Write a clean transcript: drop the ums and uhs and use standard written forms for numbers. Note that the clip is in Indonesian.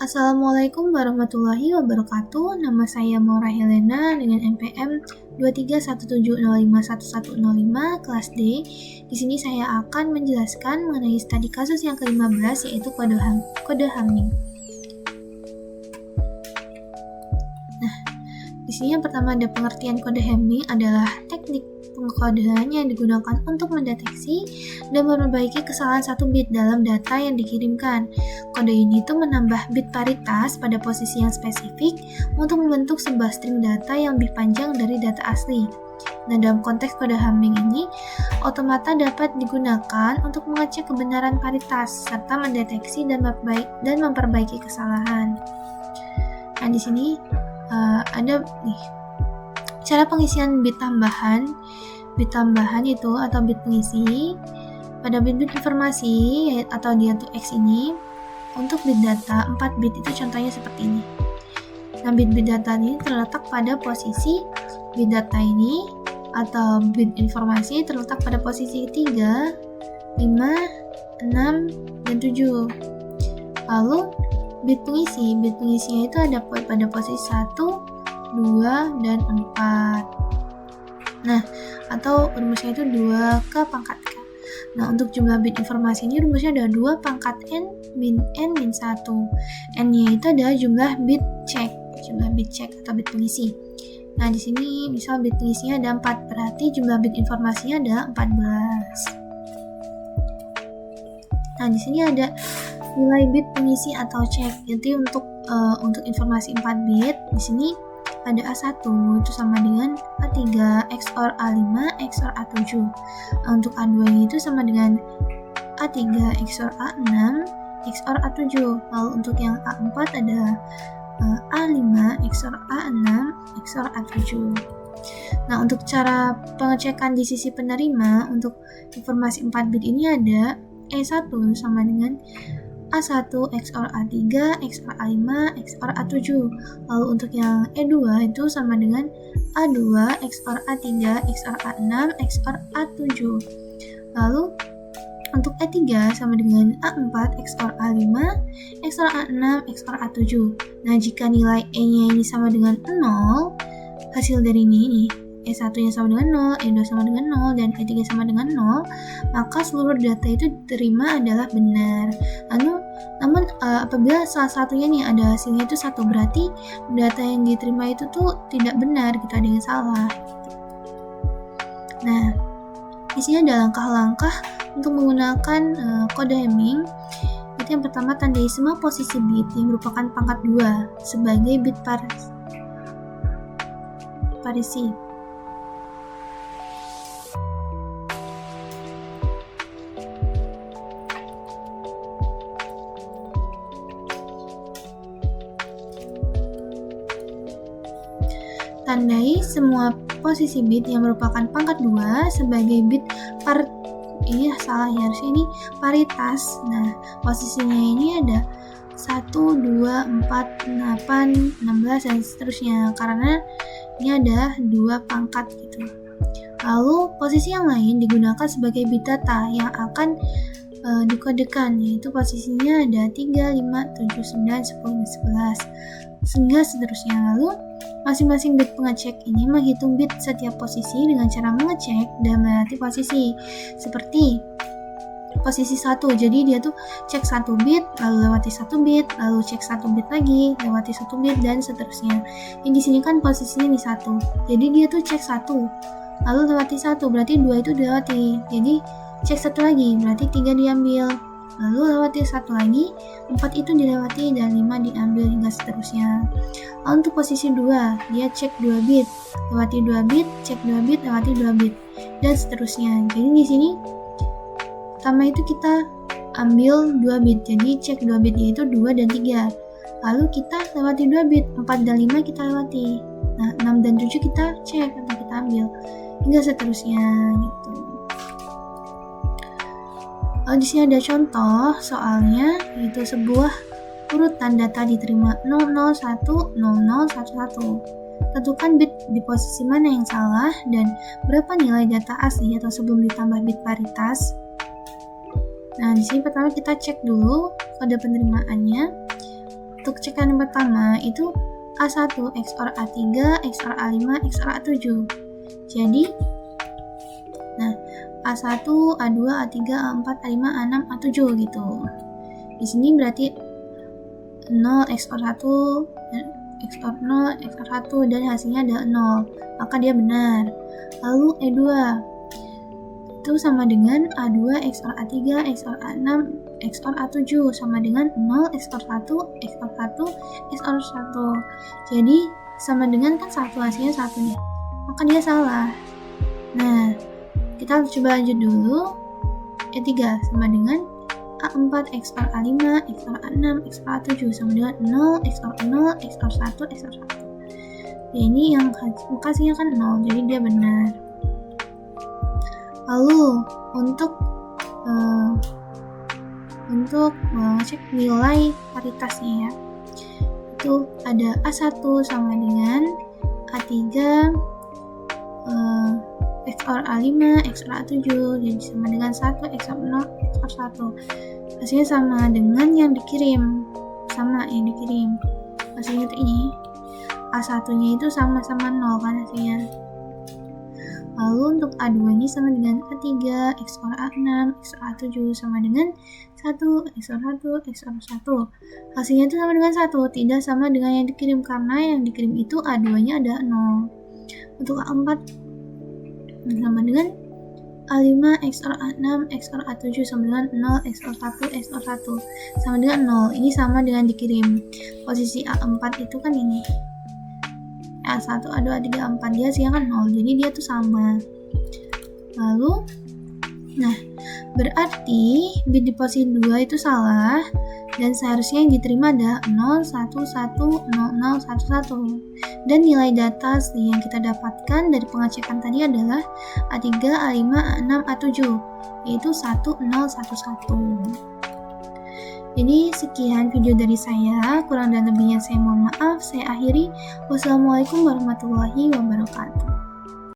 Assalamualaikum warahmatullahi wabarakatuh. Nama saya Maura Helena dengan NPM 23170511105 kelas D. Di sini saya akan menjelaskan mengenai studi kasus yang ke-15 yaitu kode Hamming. Nah, di sini yang pertama ada pengertian kode Hamming adalah teknik pengkodean yang digunakan untuk mendeteksi dan memperbaiki kesalahan satu bit dalam data yang dikirimkan. Kode ini tuh menambah bit paritas pada posisi yang spesifik untuk membentuk sebuah string data yang lebih panjang dari data asli. Nah, dalam konteks kode Hamming ini, otomata dapat digunakan untuk mengecek kebenaran paritas serta mendeteksi dan memperbaiki kesalahan. Nah, di sini ada nih cara pengisian bit tambahan. Bit tambahan itu atau bit pengisi pada bit-bit informasi atau dia tuh X ini untuk bit data 4 bit itu contohnya seperti ini. Nah, bit-bit data ini terletak pada posisi bit data ini atau bit informasi terletak pada posisi 3, 5, 6, dan 7. Lalu bit pengisinya itu ada pada posisi 1, 2, dan 4. Nah, atau rumusnya itu 2 ke pangkat K. Nah, untuk jumlah bit informasi ini rumusnya ada 2 pangkat N min 1. N-nya itu adalah jumlah bit check atau bit pengisi. Nah, di sini misal bit pengisinya ada 4, berarti jumlah bit informasinya ada 14. Nah, di sini ada nilai bit pengisi atau check. Jadi untuk informasi 4 bit, di sini ada A1 itu sama dengan A3 XOR A5 XOR A7. Untuk A2 itu sama dengan A3 XOR A6 XOR A7. Lalu untuk yang A4 ada A5 XOR A6 XOR A7. Nah, untuk cara pengecekan di sisi penerima untuk informasi 4 bit ini ada E1 sama dengan A1 XOR A3 XOR A5 XOR A7. Lalu untuk yang E2 itu sama dengan A2 XOR A3 XOR A6 XOR A7. Lalu untuk E3 sama dengan A4 XOR A5 XOR A6 XOR A7. Nah, jika nilai E-nya ini sama dengan 0, hasil dari ini E1 nya sama dengan 0, E2 sama dengan 0, dan E3 sama dengan 0, maka seluruh data itu diterima adalah benar. Namun apabila salah satunya nih ada hasilnya itu 1, berarti data yang diterima itu tuh tidak benar, gitu, ada yang salah. Nah, di sini ada langkah-langkah untuk menggunakan kode Hamming. Itu yang pertama, tandai semua posisi bit yang merupakan pangkat 2 sebagai bit parisi. Tandai semua posisi bit yang merupakan pangkat 2 sebagai bit paritas. Nah, posisinya ini ada 1, 2, 4, 8, 16, dan seterusnya, karena ini ada 2 pangkat gitu. Lalu posisi yang lain digunakan sebagai bit data yang akan dikodekan, yaitu posisinya ada 3, 5, 7, 9, 10, 11, sehingga seterusnya. Lalu masing-masing bit pengecek ini menghitung bit setiap posisi dengan cara mengecek dan melewati posisi. Seperti posisi 1, jadi dia tuh cek 1 bit, lalu lewati 1 bit, lalu cek 1 bit lagi, lewati 1 bit, dan seterusnya. Yang di sini kan posisinya nih 1, jadi dia tuh cek 1, lalu lewati 1, berarti 2 itu dilewati, jadi cek 1 lagi, berarti 3 diambil, lalu lewati 1 lagi, 4 itu dilewati, dan 5 diambil, hingga seterusnya. Lalu untuk posisi 2, dia cek 2 bit, lewati 2 bit, cek 2 bit, lewati 2 bit, dan seterusnya. Jadi di sini pertama itu kita ambil 2 bit, jadi cek 2 bit yaitu 2 dan 3. Lalu kita lewati 2 bit, 4 dan 5 kita lewati. Nah, 6 dan 7 kita cek atau kita ambil, hingga seterusnya gitu. Di sini ada contoh soalnya, yaitu sebuah urutan data diterima 001 0011. Tentukan bit di posisi mana yang salah dan berapa nilai data asli atau sebelum ditambah bit paritas. Nah, di sini pertama kita cek dulu kode penerimaannya. Untuk cekan yang pertama itu A1 XOR A3 XOR A5 XOR A7. Jadi A1, A2, A3, A4, A5, A6, A7 gitu. Di sini berarti 0 XOR 1 XOR 0 XOR 1 dan hasilnya ada 0, maka dia benar. Lalu E2 itu sama dengan A2 XOR A3 XOR A6 XOR A7 sama dengan 0 XOR 1 XOR 1 XOR 1. Jadi sama dengan kan 1, hasilnya 1 nih, maka dia salah. Nah, kita coba lanjut dulu. E3 sama dengan A4 XOR A5 XOR A6 XOR A7 sama dengan 0 XOR 0 XOR 1 XOR 1. Ya, ini yang hasilnya kan 0, jadi dia benar. Lalu untuk cek nilai paritasnya ya, itu ada A1 sama dengan A3 XOR A5 XOR A7, jadi sama dengan 1 XOR 0 XOR 1. Hasilnya sama dengan yang dikirim, hasilnya itu ini. A1 nya itu sama-sama 0 kan hasilnya. Lalu untuk A2 ini sama dengan A3 XOR A6 XOR A7 sama dengan 1 XOR 1 XOR 1. Hasilnya itu sama dengan 1, tidak sama dengan yang dikirim karena yang dikirim itu A2 nya ada 0. Untuk A4 sama dengan A5 XOR A6 XOR A7 sama dengan 0 XOR 1 XOR 1 sama dengan 0. Ini sama dengan dikirim. Posisi A4 itu kan ini A1, A2, A3, A4, dia hasilnya kan 0, jadi dia tuh sama. Lalu berarti bit di posisi 2 itu salah dan seharusnya yang diterima ada 0, 1, 1, 0, 0, 1, 1. Dan nilai data asli yang kita dapatkan dari pengecekan tadi adalah A3, A5, A6, A7, yaitu 1, 0, 1, 1. Jadi sekian video dari saya, kurang dan lebihnya saya mohon maaf. Saya akhiri. Wassalamualaikum warahmatullahi wabarakatuh.